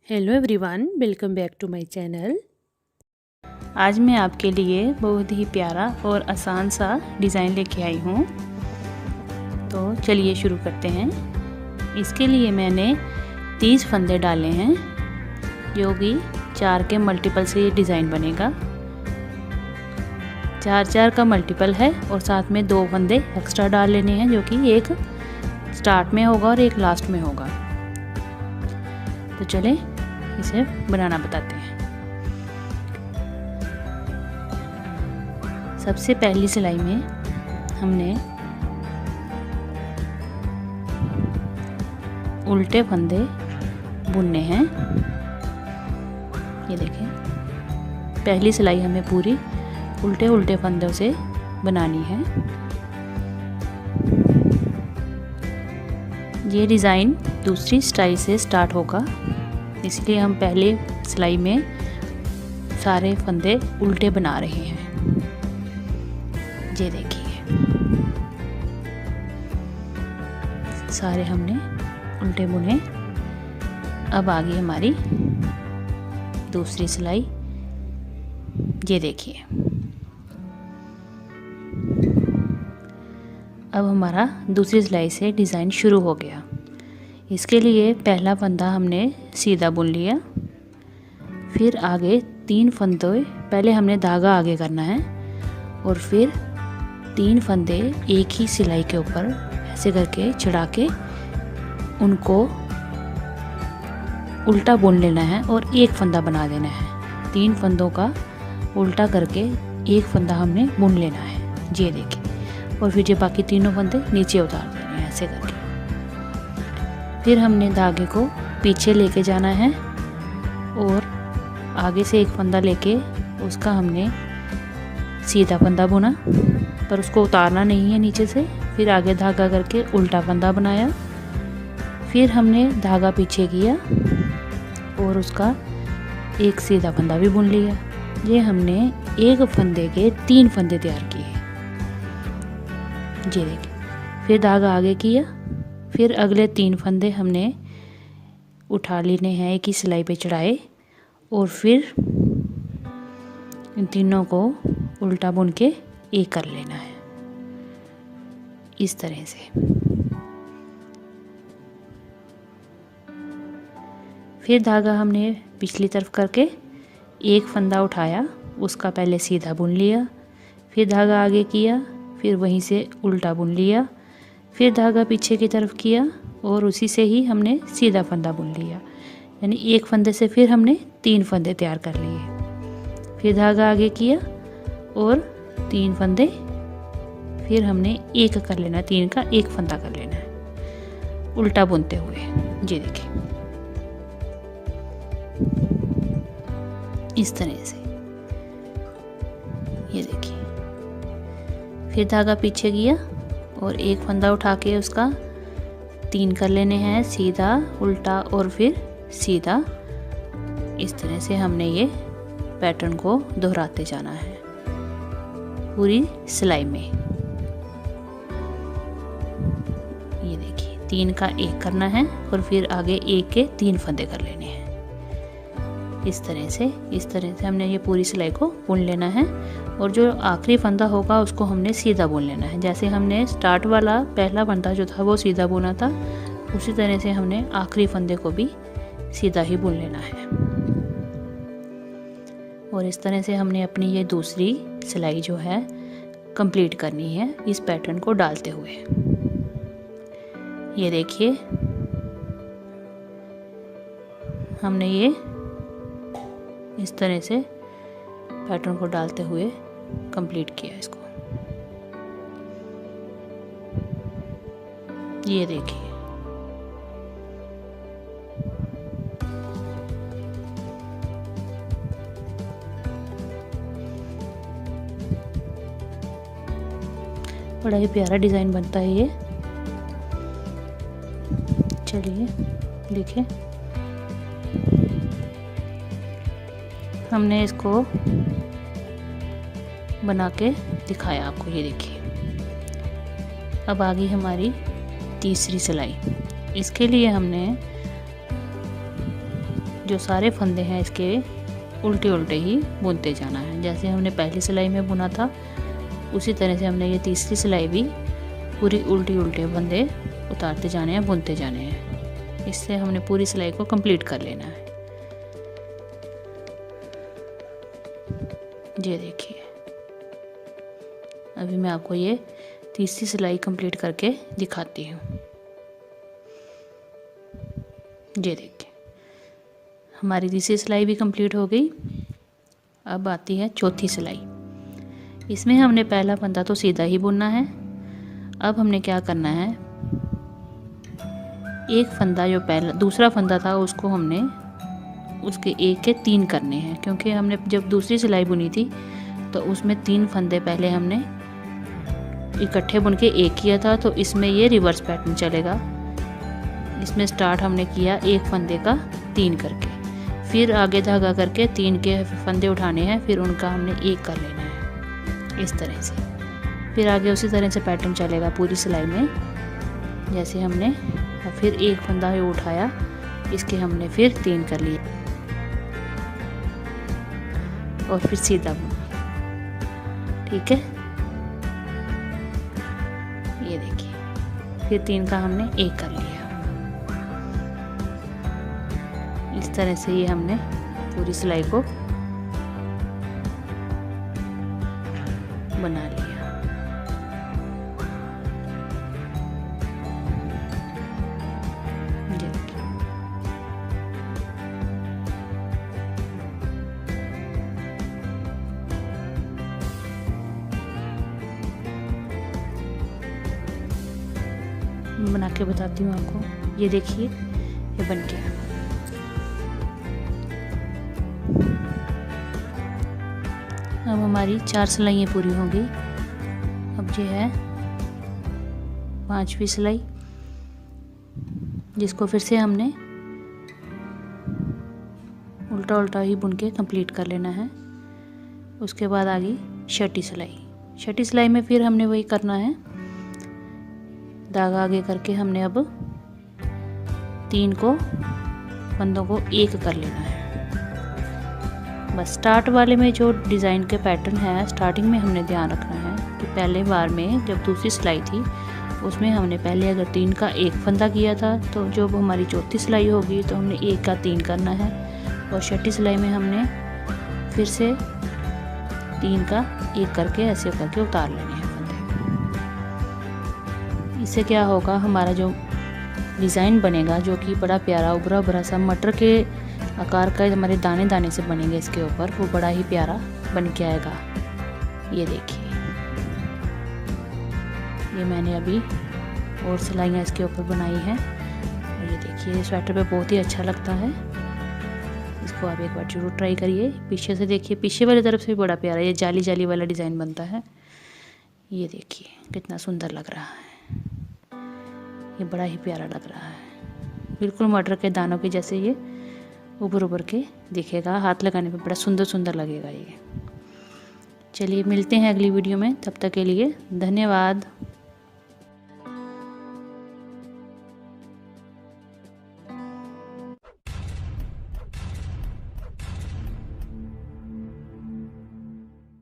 Hello everyone, welcome back to my channel. आज मैं आपके लिए बहुत ही प्यारा और आसान सा डिज़ाइन लेके आई हूँ। तो चलिए शुरू करते हैं। इसके लिए मैंने 30 फंदे डाले हैं, जो कि 4 के मल्टीपल से ये डिज़ाइन बनेगा। 4 का मल्टीपल है और साथ में 2 फंदे एक्स्ट्रा डाल लेने हैं, जो कि एक स्टार्ट में होगा और एक लास्ट में होगा। तो चलें इसे बनाना बताते हैं। सबसे पहली सिलाई में हमने उल्टे फंदे बुनने हैं। ये देखें, पहली सिलाई हमें पूरी उल्टे उल्टे फंदों से बनानी है। ये डिज़ाइन दूसरी स्टाइल से स्टार्ट होगा, इसलिए हम पहले सिलाई में सारे फंदे उल्टे बना रहे हैं। ये देखिए, सारे हमने उल्टे बुने। अब आ गई हमारी दूसरी सिलाई। ये देखिए, अब हमारा दूसरी सिलाई से डिज़ाइन शुरू हो गया। इसके लिए पहला फंदा हमने सीधा बुन लिया, फिर आगे 3 फंदे, पहले हमने धागा आगे करना है और फिर 3 फंदे एक ही सिलाई के ऊपर ऐसे करके चढ़ा के उनको उल्टा बुन लेना है और एक फंदा बना देना है। 3 फंदों का उल्टा करके एक फंदा हमने बुन लेना है। ये देखिए, और फिर ये बाकी तीनों फंदे नीचे उतार देने हैं ऐसे करके। फिर हमने धागे को पीछे लेके जाना है और आगे से एक फंदा लेके उसका हमने सीधा फंदा बुना, पर उसको उतारना नहीं है नीचे से। फिर आगे धागा करके उल्टा फंदा बनाया, फिर हमने धागा पीछे किया और उसका एक सीधा फंदा भी बुन लिया। ये हमने एक फंदे के 3 फंदे तैयार किए। ये देखिए, फिर धागा आगे किया, फिर अगले 3 फंदे हमने उठा लेने हैं, एक ही सिलाई पे चढ़ाए और फिर इन तीनों को उल्टा बुन के एक कर लेना है इस तरह से। फिर धागा हमने पिछली तरफ करके एक फंदा उठाया, उसका पहले सीधा बुन लिया, फिर धागा आगे किया, फिर वहीं से उल्टा बुन लिया, फिर धागा पीछे की तरफ किया और उसी से ही हमने सीधा फंदा बुन लिया। यानी एक फंदे से फिर हमने 3 फंदे तैयार कर लिए। फिर धागा आगे किया और 3 फंदे, फिर हमने एक कर लेना, 3 का एक फंदा कर लेना है उल्टा बुनते हुए। ये देखिए, इस तरह से। ये देखिए, फिर धागा पीछे किया और एक फंदा उठा के उसका 3 कर लेने हैं, सीधा उल्टा और फिर सीधा। इस तरह से हमने ये पैटर्न को दोहराते जाना है पूरी सिलाई में। ये देखिए, 3 का एक करना है और फिर आगे एक के 3 फंदे कर लेने हैं। इस तरह से हमने ये पूरी सिलाई को बुन लेना है और जो आखिरी फंदा होगा उसको हमने सीधा बुन लेना है। जैसे हमने स्टार्ट वाला पहला फंदा जो था वो सीधा बुना था, उसी तरह से हमने आखिरी फंदे को भी सीधा ही बुन लेना है। और इस तरह से हमने अपनी ये दूसरी सिलाई जो है कंप्लीट करनी है इस पैटर्न को डालते हुए। ये देखिए, हमने ये इस तरह से पैटर्न को डालते हुए कंप्लीट किया इसको। ये देखिए, बड़ा ही प्यारा डिज़ाइन बनता है ये। चलिए देखिए, हमने इसको बना के दिखाया आपको। ये देखिए, अब आ गई हमारी तीसरी सिलाई। इसके लिए हमने जो सारे फंदे हैं इसके उल्टे उल्टे ही बुनते जाना है। जैसे हमने पहली सिलाई में बुना था उसी तरह से हमने ये तीसरी सिलाई भी पूरी उल्टी उल्टे फंदे उतारते जाने हैं, बुनते जाने हैं। इससे हमने पूरी सिलाई को कंप्लीट कर लेना है। ये देखिए, अभी मैं आपको ये तीसरी सिलाई कंप्लीट करके दिखाती हूँ। ये देखिए, हमारी तीसरी सिलाई भी कंप्लीट हो गई। अब आती है चौथी सिलाई। इसमें हमने पहला फंदा तो सीधा ही बुनना है। अब हमने क्या करना है, एक फंदा जो पहला दूसरा फंदा था उसको हमने उसके एक के 3 करने हैं, क्योंकि हमने जब दूसरी सिलाई बुनी थी तो उसमें 3 फंदे पहले हमने इकट्ठे बुन के एक किया था, तो इसमें ये रिवर्स पैटर्न चलेगा। इसमें स्टार्ट हमने किया एक फंदे का 3 करके, फिर आगे धागा करके 3 के फंदे उठाने हैं, फिर उनका हमने 1 कर लेना है इस तरह से। फिर आगे उसी तरह से पैटर्न चलेगा पूरी सिलाई में। जैसे हमने फिर एक फंदा ही उठाया, इसके हमने फिर 3 कर लिए और फिर सीधा बुना। ठीक है, ये देखिए, फिर 3 का हमने 1 कर लिया। इस तरह से ये हमने पूरी सिलाई को बना लिया। बना के बताती हूँ आपको। ये देखिए, ये बन गया। अब हमारी 4 सिलाइयाँ पूरी होंगी। अब ये है 5वीं सिलाई, जिसको फिर से हमने उल्टा उल्टा ही बुन के कंप्लीट कर लेना है। उसके बाद आ गई 6ठी सिलाई। 6ठी सिलाई में फिर हमने वही करना है, धागा आगे करके हमने अब 3 को फंदों को 1 कर लेना है। बस स्टार्ट वाले में जो डिज़ाइन के पैटर्न है, स्टार्टिंग में हमने ध्यान रखना है कि पहले बार में जब दूसरी सिलाई थी उसमें हमने पहले अगर 3 का 1 फंदा किया था, तो जब हमारी चौथी सिलाई होगी तो हमने 1 का 3 करना है, और 6ठी सिलाई में हमने फिर से 3 का 1 करके ऐसे करके उतार लेने हैं फंदे। इससे क्या होगा, हमारा जो डिज़ाइन बनेगा जो कि बड़ा प्यारा उभरा उभरा सा मटर के आकार का हमारे दाने दाने से बनेंगे इसके ऊपर, वो बड़ा ही प्यारा बन के आएगा। ये देखिए, ये मैंने अभी और सिलाइयाँ इसके ऊपर बनाई हैं, और ये देखिए, ये स्वेटर पे बहुत ही अच्छा लगता है। इसको आप एक बार जरूर ट्राई करिए। पीछे से देखिए, पीछे वाली तरफ से भी बड़ा प्यारा ये जाली जाली वाला डिज़ाइन बनता है। ये देखिए कितना सुंदर लग रहा है, ये बड़ा ही प्यारा लग रहा है। बिल्कुल मटर के दानों के जैसे ये उभर उभर के दिखेगा, हाथ लगाने पे बड़ा सुंदर सुंदर लगेगा ये। चलिए मिलते हैं अगली वीडियो में, तब तक के लिए धन्यवाद।